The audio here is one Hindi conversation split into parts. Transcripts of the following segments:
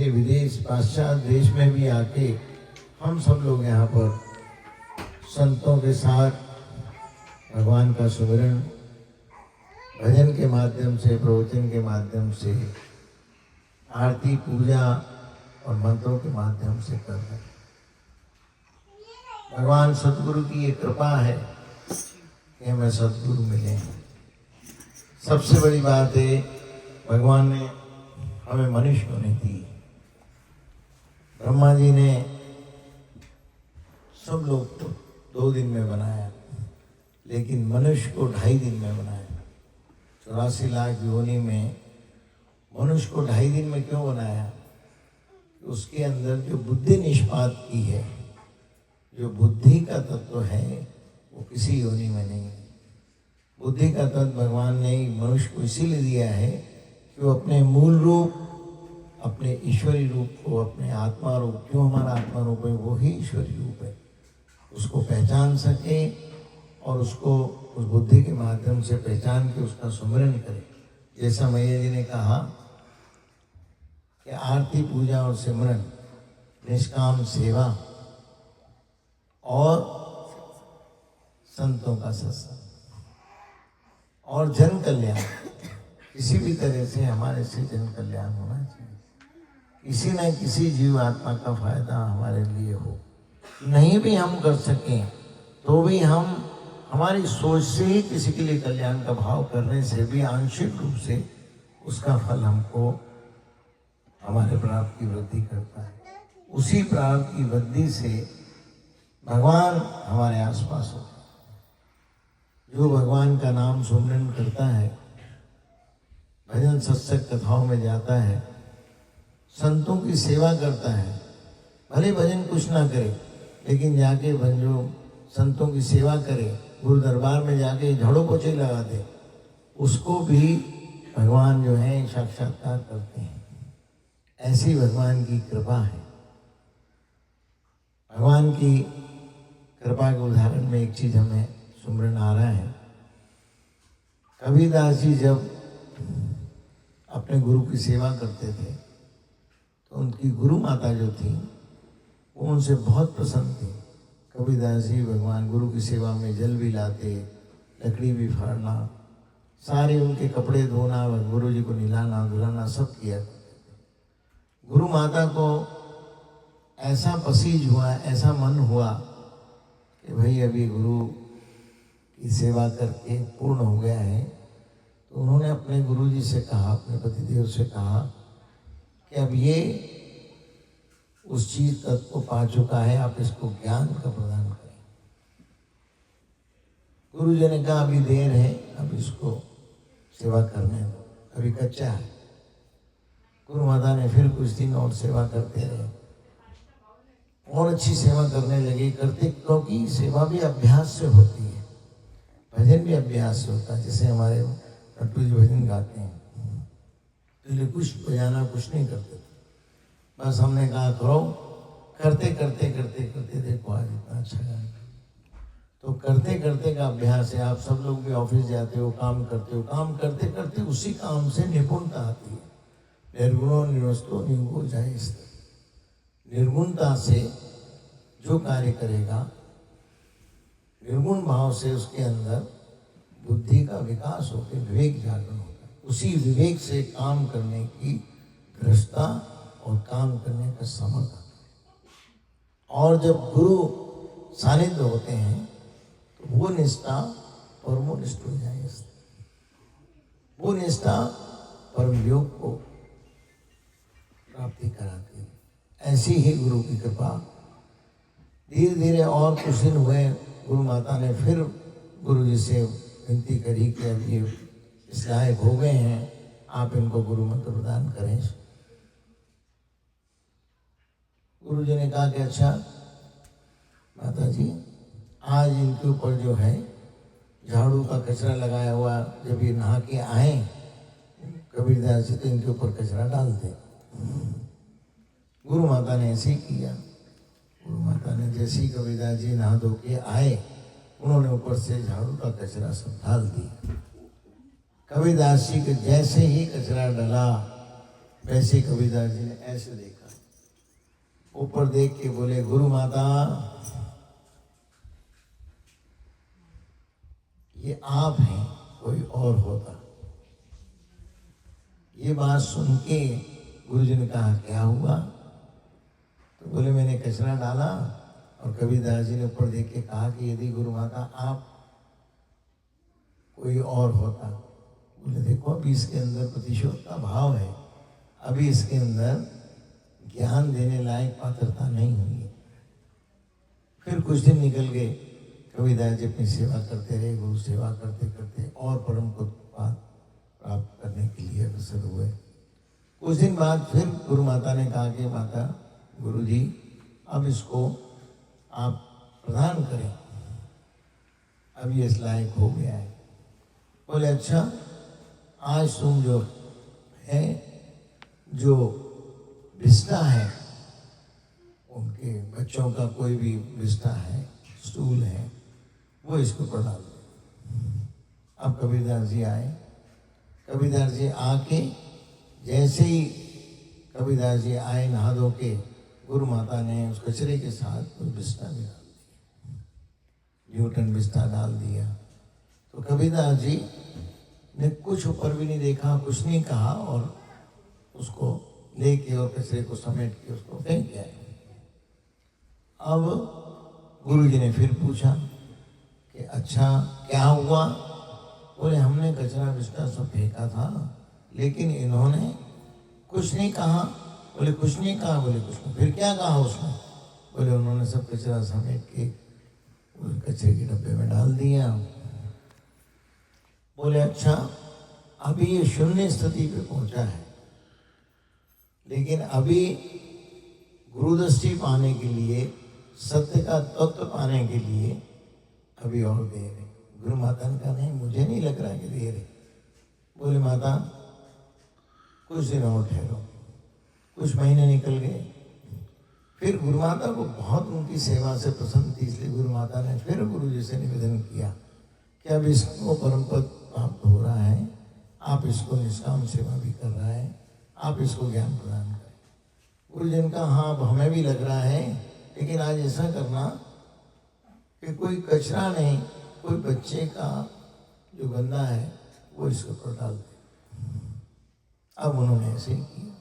के विदेश पाश्चात्य देश में भी आके हम सब लोग यहाँ पर संतों के साथ भगवान का सुमिरन भजन के माध्यम से, प्रवचन के माध्यम से, आरती पूजा और मंत्रों के माध्यम से कर रहे हैं। भगवान सद्गुरु की ये कृपा है कि हमें सद्गुरु मिले हैं। सबसे बड़ी बात है, भगवान ने हमें मनुष्य होने दी। ब्रह्मा जी ने सब लोग को 2 दिन में बनाया, लेकिन मनुष्य को 2.5 दिन में बनाया। 84 लाख योनि में मनुष्य को 2.5 दिन में क्यों बनाया? उसके अंदर जो बुद्धि निष्पात की है, जो बुद्धि का तत्व है, वो किसी योनि में नहीं है। बुद्धि का तत्व भगवान ने मनुष्य को इसीलिए दिया है कि वो अपने मूल रूप, अपने ईश्वरी रूप को, अपने आत्मा रूप, जो हमारा आत्मा रूप है वो ही ईश्वरी रूप है, उसको पहचान सके और उसको उस बुद्धि के माध्यम से पहचान के उसका सुमिरन करे। जैसा मैया जी ने कहा कि आरती पूजा और सिमरन, निष्काम सेवा और संतों का सत्संग और जन कल्याण, किसी भी तरह से हमारे से जन कल्याण होना चाहिए। किसी न किसी जीव आत्मा का फायदा हमारे लिए हो। नहीं भी हम कर सकें तो भी हम हमारी सोच से ही किसी के लिए कल्याण का भाव करने से भी आंशिक रूप से उसका फल हमको हमारे प्राप्त की वृद्धि करता है। उसी प्राप्त की वृद्धि से भगवान हमारे आसपास होते हैं। जो भगवान का नाम सुमिरन करता है, भजन सत्संग कथाओं में जाता है, संतों की सेवा करता है, भले भजन कुछ ना करे लेकिन जाके जो संतों की सेवा करे, गुरु दरबार में जाके झाड़ू पोछे लगा दे, उसको भी भगवान जो है साक्षात्कार करते हैं। ऐसी भगवान की कृपा है। भगवान की कृपा के उदाहरण में एक चीज हमें सुमिरन आ रहा है। कबीरदास जी जब अपने गुरु की सेवा करते थे तो उनकी गुरु माता जो थी वो उनसे बहुत प्रसन्न थी। कबीरदास जी भगवान गुरु की सेवा में जल भी लाते, लकड़ी भी फाड़ना, सारे उनके कपड़े धोना, गुरु जी को नहलाना धुलाना सब किया करते थे। गुरु माता को ऐसा पसीज हुआ, ऐसा मन हुआ कि भाई अभी गुरु की सेवा करके पूर्ण हो गया है, तो उन्होंने अपने गुरु जी से कहा, अपने पतिदेव से कहा कि अब ये उस चीज तत्व को पा चुका है, आप इसको ज्ञान का प्रदान करें। गुरु जी ने कहा अभी देर है, अब इसको सेवा करने दो, अभी कच्चा है। गुरु माता ने फिर कुछ दिन और सेवा करते रहे और अच्छी सेवा करने लगे, करते, क्योंकि सेवा भी अभ्यास से होती है, भजन भी अभ्यास से होता है। जैसे हमारे नट्टू जी भजन गाते हैं, पहले कुछ बजाना कुछ नहीं करते थे, बस हमने कहा करो, करते करते करते करते देखो आज इतना अच्छा गाना। तो करते करते का अभ्यास है। आप सब लोग भी ऑफिस जाते हो, काम करते हो, काम करते करते उसी काम से निपुणता आती है। निर्गुणो निर्वस्तो निर्गुणो जायस्ते। निर्गुणता से जो कार्य करेगा, निर्गुण भाव से उसके अंदर बुद्धि का विकास होकर विवेक जागरण होता है। उसी विवेक से काम करने की दृढ़ता और काम करने का समर्थ आता है। और जब गुरु सानिध्य होते हैं तो वो निष्ठा परमो निष्ठ हो जाए। वो निष्ठा परम योग को प्राप्ति कराती है। ऐसी ही गुरु की कृपा। धीरे धीरे और कुछ दिन हुए, गुरु माता ने फिर गुरु जी से विनती करी कि अब ये इस लायक हो गए हैं, आप इनको गुरु मंत्र प्रदान करें। गुरु जी ने कहा कि अच्छा माता जी, आज इनके ऊपर जो है झाड़ू का कचरा लगाया हुआ, जब ये नहा के आए कबीरदास जी तो इनके ऊपर कचरा डाल दे। गुरु माता ने ऐसे ही किया। गुरु माता ने जैसे ही कबीरदास जी नहा धो के आए, उन्होंने ऊपर से झाड़ू का कचरा सब डाल दिया। कबीरदास जी के जैसे ही कचरा डला, वैसे कबीरदास जी ने ऐसे देखा, ऊपर देख के बोले, गुरु माता ये आप हैं, कोई और होता। ये बात सुन के गुरुजी ने कहा, क्या हुआ? तो बोले, मैंने कचरा डाला। और कबीरदास जी ने ऊपर देख के कहा कि यदि गुरु माता आप कोई और होता। बोले, देखो अभी इसके अंदर प्रतिशोध का भाव है, अभी इसके अंदर ज्ञान देने लायक पात्रता नहीं हुई। फिर कुछ दिन निकल गए, कबीरदास जी अपनी सेवा करते रहे, गुरु सेवा करते करते और परम को प्राप्त करने के लिए अग्रसर हुए। कुछ दिन बाद फिर गुरु माता ने कहा कि माता गुरु जी अब इसको आप प्रदान करें, अब ये इस लायक हो गया है। बोले, अच्छा आज तुम जो है, जो बिस्ता है, उनके बच्चों का कोई भी बिस्ता है, स्टूल है, वो इसको ऊपर डाल दो। अब कबीरदास जी आए। कबीरदास जी आके जैसे ही कबीरदास जी आए नहा धो के, गुरु माता ने उस कचरे के साथ कोई बिस्ता भी डाल दिया, न्यूटन बिस्ता डाल दिया। तो कबीरदास जी ने कुछ ऊपर भी नहीं देखा, कुछ नहीं कहा, और उसको लेके और कचरे को समेट के उसको फेंक गए। अब गुरुजी ने फिर पूछा कि अच्छा क्या हुआ? बोले, हमने कचरा बिस्ता सब फेंका था, लेकिन इन्होंने कुछ नहीं कहा। बोले, कुछ नहीं कहा? बोले, कुछ नहीं। फिर क्या कहा उसने? बोले, उन्होंने सब कचरा समेट के उस कचरे के डब्बे में डाल दिया। बोले, अच्छा अभी ये शून्य स्थिति पे पहुंचा है, लेकिन अभी गुरुदृष्टि पाने के लिए, सत्य का तत्व पाने के लिए अभी और देर है। गुरु माता ने कहा, नहीं मुझे नहीं लग रहा कि देर है। बोले, माता कुछ दिन और ठहरो। कुछ महीने निकल गए। फिर गुरु माता को बहुत उनकी सेवा से प्रसन्न थी, इसलिए गुरु माता ने फिर गुरु जी से निवेदन किया कि अब इसको परम पद प्राप्त हो रहा है, आप इसको निष्काम सेवा भी कर रहा है, आप इसको ज्ञान प्रदान करें। गुरु जी ने कहा, हाँ अब हमें भी लग रहा है, लेकिन आज ऐसा करना कि कोई कचरा नहीं, कोई बच्चे का जो गंदा है वो इसके ऊपर डाल दे। अब उन्होंने ऐसे ही किया।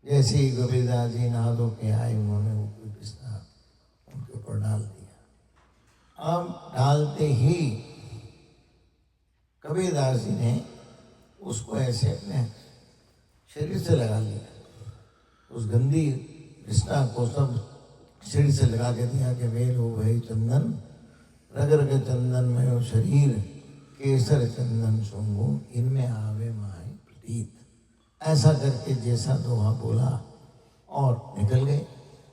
जैसे ही कबीरदास जी नहा धो के आए, उन्होंने वो कोई बिस्ता उनके ऊपर डाल दिया। अब डालते ही कबीरदास जी ने उसको ऐसे अपने शरीर से लगा लिया। उस गंदी बिस्ता को सब शरीर से लगा के दिया कि वेल हो भई चंदन, रग रग चंदन में हो शरीर, केसर चंदन सोंगो, इनमें आवे माए प्रतीत। ऐसा करके जैसा दोहा बोला और निकल गए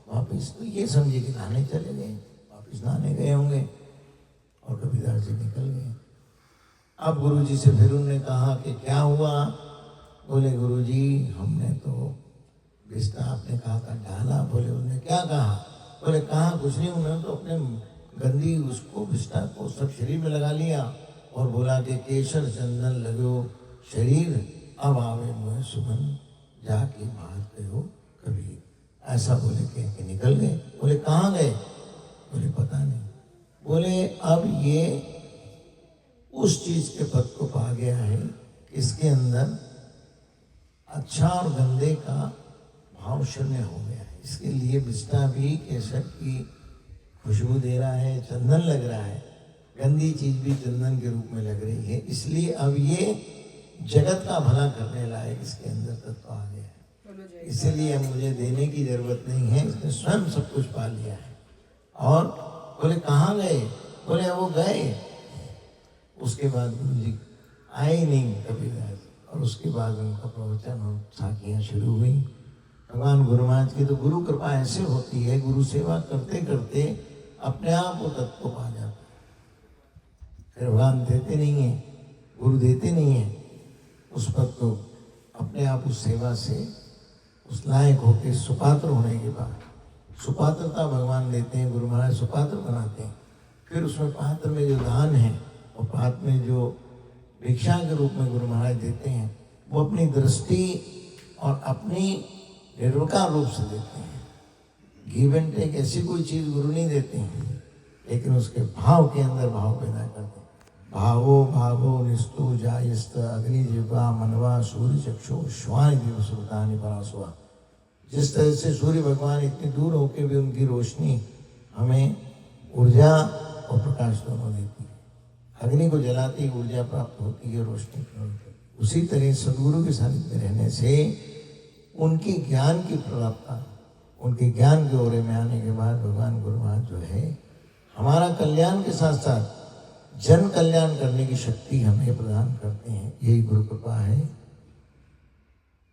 वापिस। तो ये समझे कि नहाने चले गए, वापिस नहाने गए होंगे, और कबीरदास जी निकल गए। अब गुरु जी से फिर उन्होंने कहा कि क्या हुआ? बोले, गुरु जी हमने तो बिस्ता आपने कहा था डाला। बोले, उन्होंने क्या कहा? बोले, कहा कुछ नहीं, उन्होंने तो अपने गंदी उसको बिस्ता को सब शरीर में लगा लिया और बोला कि केसर चंदन लगो शरीर, अब आवे मुँह सुमन, जाके बात कहो कबीर। ऐसा बोले के निकल गए। बोले, कहाँ गए? बोले, पता नहीं। बोले, अब ये उस चीज के पद को पा गया है, इसके अंदर अच्छा और गंदे का भाव शून्य हो गया है। इसके लिए बिस्ता भी केसर की खुशबू दे रहा है, चंदन लग रहा है, गंदी चीज भी चंदन के रूप में लग रही है। इसलिए अब ये जगत का भला करने लायक इसके अंदर तत्व आ गया है। इसलिए अब मुझे देने की जरूरत नहीं है, इसने स्वयं सब कुछ पा लिया है। और बोले, कहाँ गए? बोले, वो गए। उसके बाद गुरु जी आए ही नहीं कबीरदास, और उसके बाद उनका प्रवचन और साखियाँ शुरू हुई। भगवान गुरु महाराज की तो गुरु कृपा ऐसे होती है, गुरु सेवा करते करते अपने आप वो तत्व को पा जाता है। फिर भगवान देते नहीं है, गुरु देते नहीं है उस पद को, अपने आप उस सेवा से उस लायक होकर सुपात्र होने के बाद सुपात्रता भगवान देते हैं, गुरु महाराज सुपात्र बनाते हैं। फिर उसमें पात्र में जो दान है और पात्र में जो भिक्षा के रूप में गुरु महाराज देते हैं, वो अपनी दृष्टि और अपनी निर्विकार रूप से देते हैं। गिव एंड टेक ऐसी कोई चीज़ गुरु नहीं देते हैं, लेकिन उसके भाव के अंदर भाव पैदा करते हैं। भावो भावो निस्तु जायस्त अग्नि जिह्वा मनवा सूर्य चक्षु श्वान दिवसुतानि परासुआ। जिस तरह से सूर्य भगवान इतनी दूर होकर भी उनकी रोशनी हमें ऊर्जा और प्रकाश दोनों देती है। अग्नि को जलाते ही ऊर्जा प्राप्त होती है, रोशनी प्राप्त होती है। उसी तरह सदगुरु के सानिध्य में रहने से उनकी ज्ञान की प्राप्तता, उनके ज्ञान के ओरे में आने के बाद भगवान गुरु महाराज जो है हमारा कल्याण के साथ साथ जन कल्याण करने की शक्ति हमें प्रदान करते हैं। यही गुरु कृपा है।